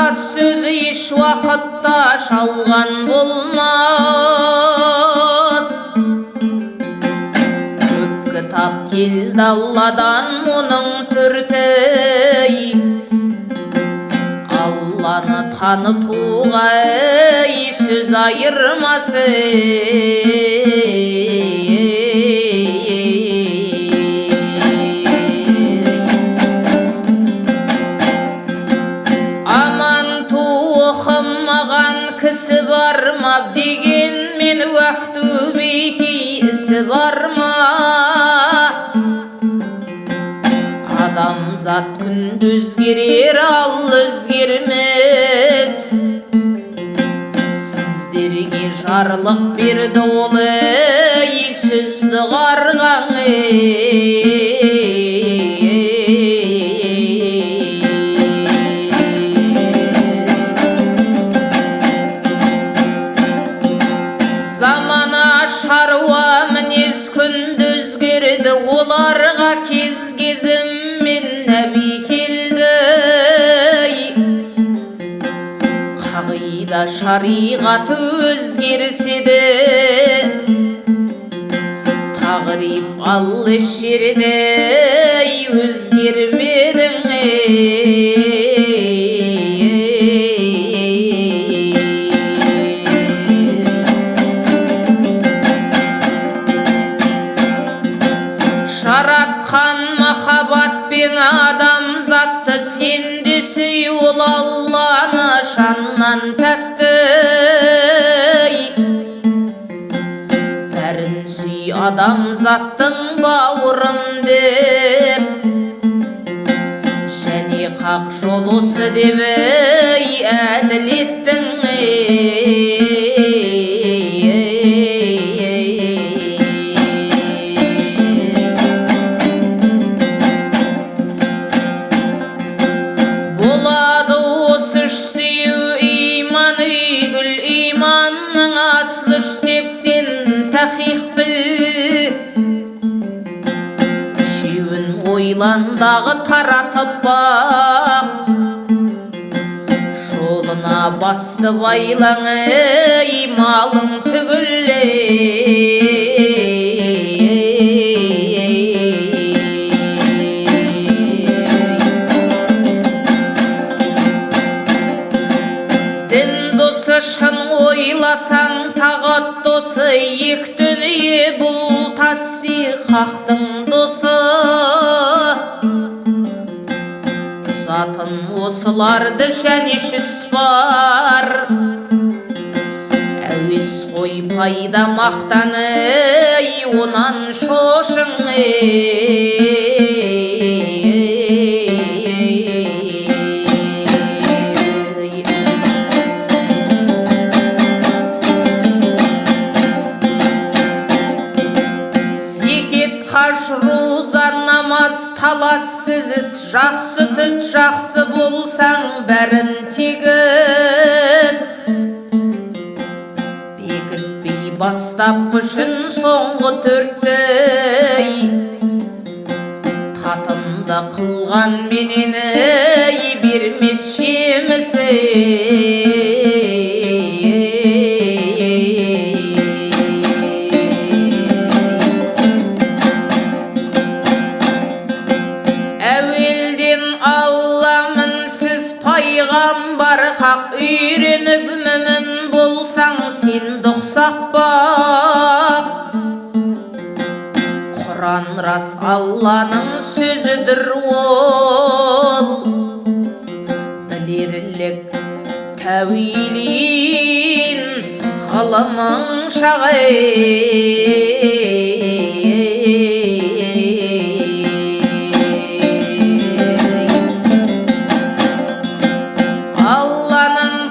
рас сөзі еш уақытта жалған болмас. Көп кітап келді Алладан оның түртей, Алланы танытуға сөз айырмасы. Кісі бар ма деген мен уақытубейхи ісі бар ма? Адамзат күнді өзгерер, ал өзгермес. Сіздерге жарлық берді ол сөзді қарған. Замана шаруа мінез күнді өзгерді, оларға кез-кезіммен нәби келді. Қағида шариғат өзгерсе де, тағриф ал еш жерде өзгермедің. Жаратқан махаббатпен адамзатты, сен де сүй ол Алланы жаннан тәтті. Бәрін сүй адамзаттың бауырым деп, және хақ жол осы деп әділеттің. Сүю иман үйгіл, иманның аслы деп сен тәхиқ біл. Үшеуін ойландағы таратып бақ, жолына басты байлаң малың түгілі. Шын ойласаң тағат досы, ек дүние бұл тасдиқ хақтың досы. Бұзатын осыларды және жүз бар, әуес қой пайда мақтаны, онан шошың. Хаж, роза, намаз, талассыз, жақсы түт, жақсы болсаң бәрін тегіс. Бекітпей бастап үшін соңғы төрттей, татымды қылған менен бермес жемісі. Пайғамбар хақ үйреніп мүмін болсаң, сен дұқсақ бақ. Құран рас Алланың сөзідір ол, білерлік тәуилін ғылымың шағай.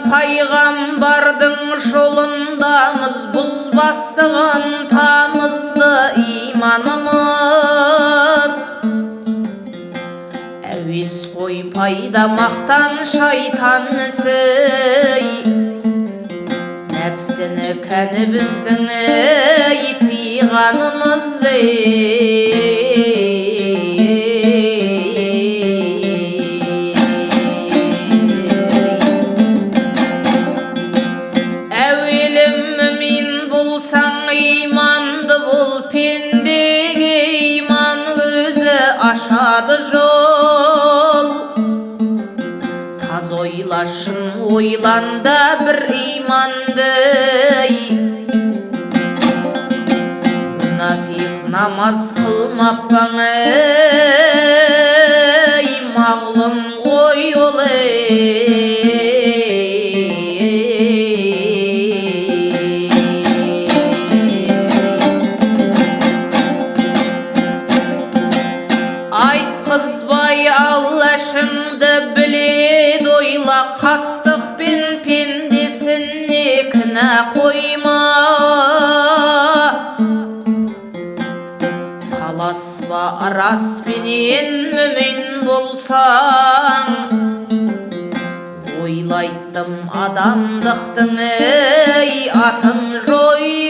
Пайғамбардың жолындамыз, бұзбастығын тамызды иманымыз. Әуес қой пайда мақтан шайтан ісі, нәпсіні кәні біздің тыйғанымыз. ашады жол. Таз ойлашын ойланда бір иманды, мұнафиқ намаз қылмаппаң мағлұм ғой ол айтқызбай аллашыңды білед ойла, қастық пен пендесіне кінә қойма. Таласпа распенен мүмин болсаң, ойлайтым адамдықтың атын жой.